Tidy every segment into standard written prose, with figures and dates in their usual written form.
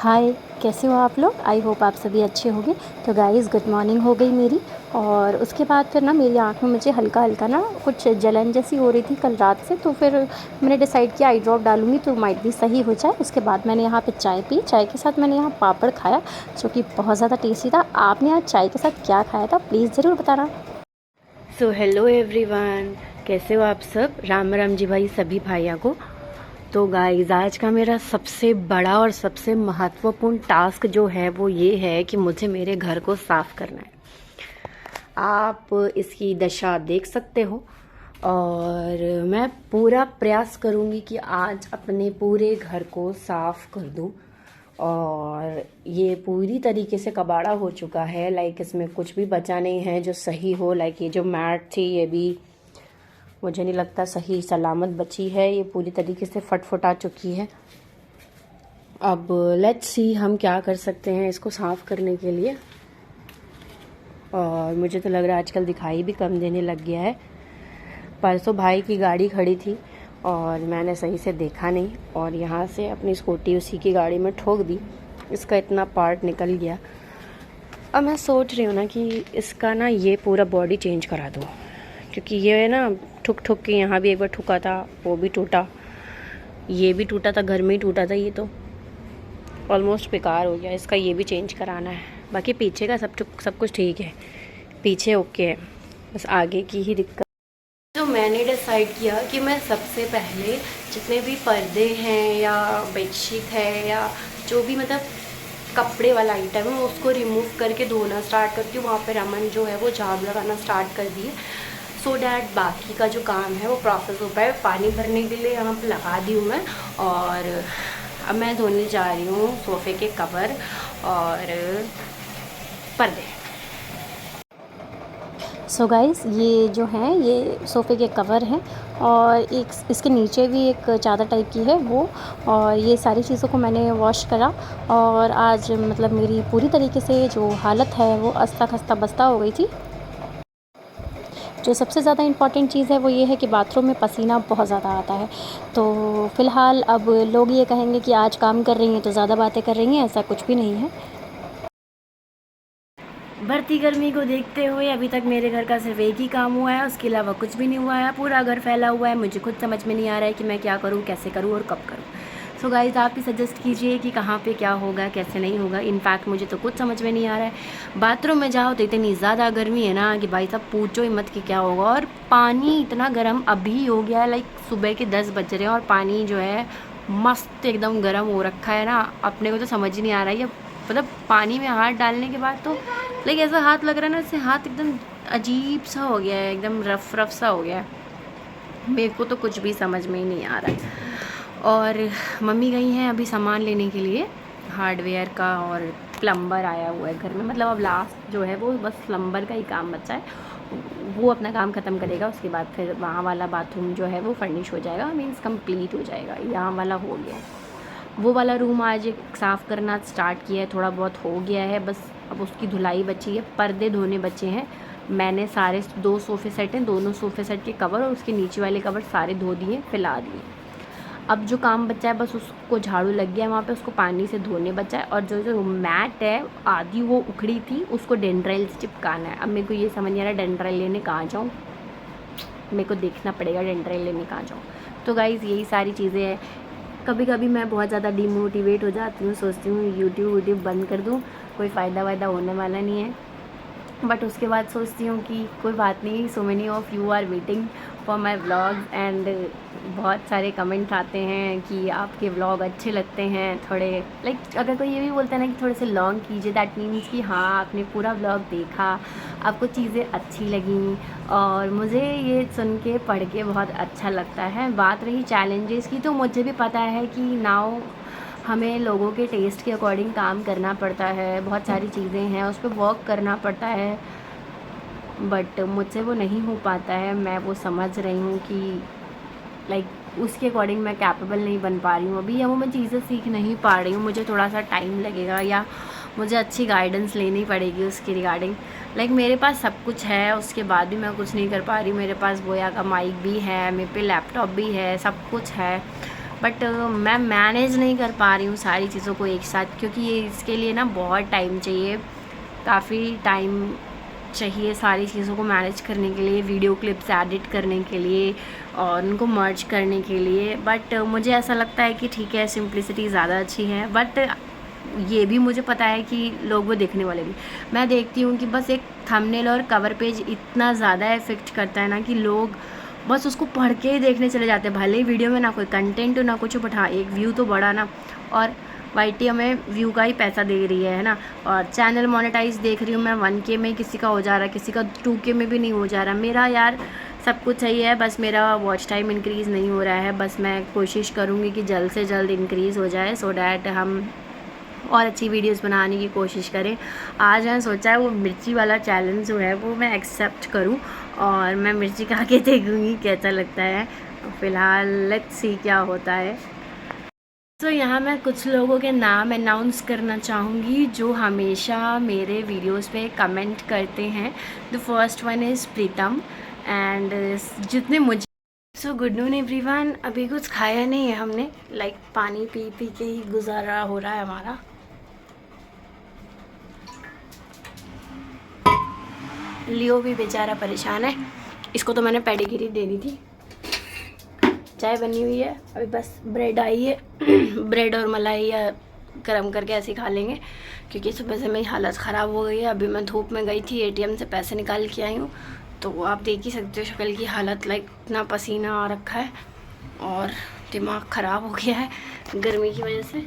हाय, कैसे हो आप लोग? आई होप आप सभी अच्छे होंगे। तो गाइज़ गुड मॉर्निंग हो गई मेरी। और उसके बाद फिर ना मेरी आँख में मुझे हल्का हल्का ना कुछ जलन जैसी हो रही थी कल रात से। तो फिर मैंने डिसाइड किया आई ड्रॉप डालूँगी तो माइट भी सही हो जाए। उसके बाद मैंने यहाँ पे चाय पी, चाय के साथ मैंने यहाँ पापड़ खाया जो कि बहुत ज़्यादा टेस्टी था। आपने आज चाय के साथ क्या खाया था प्लीज़ ज़रूर बताना। सो हेलो एवरीवन, कैसे हो आप सब? राम राम जी भाई सभी भाइयों को। तो गाइस आज का मेरा सबसे बड़ा और सबसे महत्वपूर्ण टास्क जो है वो ये है कि मुझे मेरे घर को साफ करना है। आप इसकी दशा देख सकते हो और मैं पूरा प्रयास करूँगी कि आज अपने पूरे घर को साफ कर दूँ। और ये पूरी तरीके से कबाड़ा हो चुका है, लाइक इसमें कुछ भी बचा नहीं है जो सही हो। लाइक ये जो मैट थी ये भी मुझे नहीं लगता सही सलामत बची है, ये पूरी तरीके से फटफटा चुकी है। अब लेट्स सी हम क्या कर सकते हैं इसको साफ़ करने के लिए। और मुझे तो लग रहा है आजकल दिखाई भी कम देने लग गया है। परसों भाई की गाड़ी खड़ी थी और मैंने सही से देखा नहीं और यहाँ से अपनी स्कूटी उसी की गाड़ी में ठोक दी। इसका इतना पार्ट निकल गया। अब मैं सोच रही हूँ ना कि इसका ना ये पूरा बॉडी चेंज करा दूँ, क्योंकि ये ना ठुक ठुक के यहाँ भी एक बार ठुका था, वो भी टूटा, ये भी टूटा था, घर में ही टूटा था। ये तो ऑलमोस्ट बेकार हो गया। इसका ये भी चेंज कराना है। बाकी पीछे का सब कुछ ठीक है, पीछे ओके है, बस आगे की ही दिक्कत। तो मैंने डिसाइड किया कि मैं सबसे पहले जितने भी पर्दे हैं या बेडशीट है या जो भी मतलब कपड़े वाला आइटम है उसको रिमूव करके धोना स्टार्ट करती हूँ। वहाँ पे रमन जो है वो झाड़ू लगाना स्टार्ट कर दिए, सो डैट बाकी का जो काम है वो प्रोसेस हो पाए। पानी भरने के लिए यहाँ पे लगा दी हूँ मैं। और अब मैं धोने जा रही हूँ सोफ़े के कवर और पर्दे। सो गाइस ये जो हैं ये सोफ़े के कवर हैं और एक इसके नीचे भी एक चादर टाइप की है वो। और ये सारी चीज़ों को मैंने वॉश करा और आज मतलब मेरी पूरी तरीके से जो हालत है वो अस्ता खस्ता बस्ता हो गई थी। जो सबसे ज़्यादा इम्पॉर्टेंट चीज़ है वो ये है कि बाथरूम में पसीना बहुत ज़्यादा आता है। तो फ़िलहाल अब लोग ये कहेंगे कि आज काम कर रही हैं तो ज़्यादा बातें कर रही हैं, ऐसा कुछ भी नहीं है। बढ़ती गर्मी को देखते हुए अभी तक मेरे घर का सिर्फ एक ही काम हुआ है, उसके अलावा कुछ भी नहीं हुआ है। पूरा घर फैला हुआ है, मुझे खुद समझ में नहीं आ रहा है कि मैं क्या करूँ, कैसे करूँ और कब करूँ। सो गाइस आप ही सजेस्ट कीजिए कि कहाँ पे क्या होगा, कैसे नहीं होगा। इनफैक्ट मुझे तो कुछ समझ में नहीं आ रहा है। बाथरूम में जाओ तो इतनी ज़्यादा गर्मी है ना कि भाई साहब पूछो ही मत कि क्या होगा। और पानी इतना गर्म अभी हो गया है, लाइक सुबह के 10 बज रहे हैं और पानी जो है मस्त एकदम गर्म हो रखा है ना। अपने को तो समझ ही नहीं आ रहा है, मतलब पानी में हाथ डालने के बाद तो लाइक ऐसा हाथ लग रहा है ना, इससे हाथ एकदम अजीब सा हो गया है, एकदम रफ सा हो गया है। मेरे को तो कुछ भी समझ में ही नहीं आ रहा है। और मम्मी गई हैं अभी सामान लेने के लिए हार्डवेयर का, और प्लम्बर आया हुआ है घर में। मतलब अब लास्ट जो है वो बस प्लम्बर का ही काम बचा है, वो अपना काम ख़त्म करेगा। उसके बाद फिर वहाँ वाला बाथरूम जो है वो फर्निश हो जाएगा, मीन्स कंप्लीट हो जाएगा। यहाँ वाला हो गया, वो वाला रूम आज साफ़ करना स्टार्ट किया है, थोड़ा बहुत हो गया है, बस अब उसकी धुलाई बची है। पर्दे धोने बचे हैं। मैंने सारे 2 सोफ़े सेट हैं, दोनों सोफ़े सेट के कवर और उसके नीचे वाले कवर सारे धो दिए, फैला दिए। अब जो काम बचा है बस उसको झाड़ू लग गया है वहाँ पे, उसको पानी से धोने बचा है। और जो मैट है आधी वो उखड़ी थी, उसको डेंड्राइल से चिपकाना है। अब मेरे को ये समझ नहीं आ रहा डेंड्राइल लेने कहाँ जाऊँ, मेरे को देखना पड़ेगा डेंड्राइल लेने कहाँ जाऊँ। तो गाइज़ यही सारी चीज़ें हैं। कभी कभी मैं बहुत ज़्यादा डिमोटिवेट हो जाती हूँ, सोचती हूँ यूट्यूब बंद कर दूँ, कोई फ़ायदा वायदा होने वाला नहीं है। बट उसके बाद सोचती हूँ कि कोई बात नहीं, so many of you are waiting for my vlogs and बहुत सारे कमेंट आते हैं कि आपके व्लॉग अच्छे लगते हैं थोड़े, लाइक अगर कोई ये भी बोलता है ना कि थोड़े से लॉन्ग कीजिए, दैट मीन्स कि हाँ आपने पूरा व्लॉग देखा, आपको चीज़ें अच्छी लगीं। और मुझे ये सुन के पढ़ के बहुत अच्छा लगता है। बात रही चैलेंजेस की, तो मुझे भी पता है कि नाउ हमें लोगों के टेस्ट के अकॉर्डिंग काम करना पड़ता है, बहुत सारी चीज़ें हैं उस पर वर्क करना पड़ता है, बट मुझसे वो नहीं हो पाता है। मैं वो समझ रही हूँ कि लाइक उसके अकॉर्डिंग मैं कैपेबल नहीं बन पा रही हूँ अभी, या वो मैं चीज़ें सीख नहीं पा रही हूँ, मुझे थोड़ा सा टाइम लगेगा या मुझे अच्छी गाइडेंस लेनी पड़ेगी उसके रिगार्डिंग। लाइक मेरे पास सब कुछ है, उसके बाद भी मैं कुछ नहीं कर पा रही हूँ। मेरे पास बोया का माइक भी है, मेरे पे लैपटॉप भी है, सब कुछ है, बट मैं मैनेज नहीं कर पा रही हूँ सारी चीज़ों को एक साथ, क्योंकि ये इसके लिए ना बहुत टाइम चाहिए, काफ़ी टाइम चाहिए सारी चीज़ों को मैनेज करने के लिए, वीडियो क्लिप्स एडिट करने के लिए और उनको मर्ज करने के लिए। बट मुझे ऐसा लगता है कि ठीक है, सिंप्लिसिटी ज़्यादा अच्छी है, बट ये भी मुझे पता है कि लोग वो देखने वाले भी, मैं देखती हूँ कि बस एक थंबनेल और कवर पेज इतना ज़्यादा इफेक्ट करता है ना कि लोग बस उसको पढ़ के ही देखने चले जाते हैं, भले ही वीडियो में ना कोई कंटेंट हो ना कुछ, बट हाँ एक व्यू तो बढ़ा ना। और वाईटी हमें व्यू का ही पैसा दे रही है ना, और चैनल मोनेटाइज देख रही हूँ मैं 1K में, किसी का हो जा रहा है, किसी का 2K में भी नहीं हो जा रहा। मेरा यार सब कुछ सही है, बस मेरा वॉच टाइम इंक्रीज़ नहीं हो रहा है। बस मैं कोशिश करूँगी कि जल्द से जल्द इंक्रीज़ हो जाए, सो डैट हम और अच्छी वीडियोस बनाने की कोशिश करें। आज मैंने सोचा है वो मिर्ची वाला चैलेंज जो है वो मैं एक्सेप्ट करूं, और मैं मिर्ची खा के देखूँगी कैसा लगता है। फ़िलहाल लेट्स सी क्या होता है। तो यहाँ मैं कुछ लोगों के नाम अनाउंस करना चाहूँगी जो हमेशा मेरे वीडियोस पे कमेंट करते हैं। The first one is Pritam, and जितने मुझे सो गुड नून एवरीवन। अभी कुछ खाया नहीं है हमने, लाइक पानी पी पी के ही गुजारा हो रहा है हमारा। लियो भी बेचारा परेशान है, इसको तो मैंने पेडिग्री दे दी थी। चाय बनी हुई है, अभी बस ब्रेड आई है ब्रेड और मलाई या गरम करके ऐसे खा लेंगे, क्योंकि सुबह से मेरी हालत ख़राब हो गई है। अभी मैं धूप में गई थी, ATM से पैसे निकाल के आई हूँ, तो आप देख ही सकते हो शक्ल की हालत, लाइक इतना पसीना आ रखा है और दिमाग ख़राब हो गया है गर्मी की वजह से।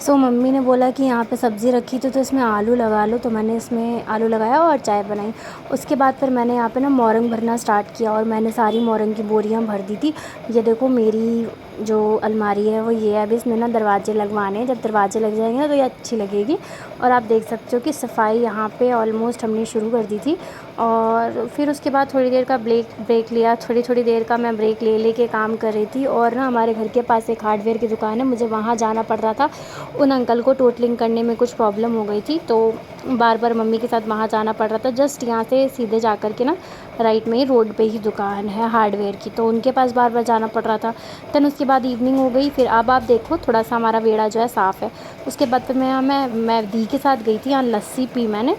सो मम्मी ने बोला कि यहाँ पे सब्ज़ी रखी थी तो इसमें आलू लगा लो, तो मैंने इसमें आलू लगाया और चाय बनाई। उसके बाद फिर मैंने यहाँ पे ना मोरंग भरना स्टार्ट किया, और मैंने सारी मोरंग की बोरियाँ भर दी थी। ये देखो मेरी जो अलमारी है वो ये है। अभी इसमें ना दरवाजे लगवाने हैं, जब दरवाजे लग जाएंगे ना तो ये अच्छी लगेगी। और आप देख सकते हो कि सफाई यहाँ पे ऑलमोस्ट हमने शुरू कर दी थी। और फिर उसके बाद थोड़ी देर का ब्रेक लिया, थोड़ी देर का मैं ब्रेक ले के काम कर रही थी। और ना हमारे घर के पास एक हार्डवेयर की दुकान है, मुझे वहाँ जाना पड़ रहा था। उन अंकल को टोटलिंग करने में कुछ प्रॉब्लम हो गई थी, तो बार बार मम्मी के साथ वहाँ जाना पड़ रहा था। जस्ट यहाँ से सीधे जा कर के ना राइट में ही रोड पे ही दुकान है हार्डवेयर की, तो उनके पास बार बार जाना पड़ रहा था। देन उसके बाद इवनिंग हो गई, फिर अब आप देखो थोड़ा सा हमारा वेड़ा जो है साफ़ है। उसके बाद फिर मैं दी के साथ गई थी, यहाँ लस्सी पी मैंने।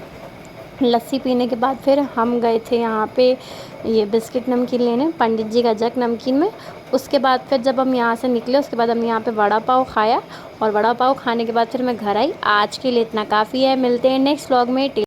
लस्सी पीने के बाद फिर हम गए थे यहाँ पे ये बिस्किट नमकीन लेने, पंडित जी का जग नमकीन में। उसके बाद फिर जब हम यहाँ से निकले, उसके बाद हम यहाँ पे वड़ा पाव खाया, और वड़ा पाव खाने के बाद फिर मैं घर आई। आज के लिए इतना काफ़ी है, मिलते हैं नेक्स्ट व्लॉग में।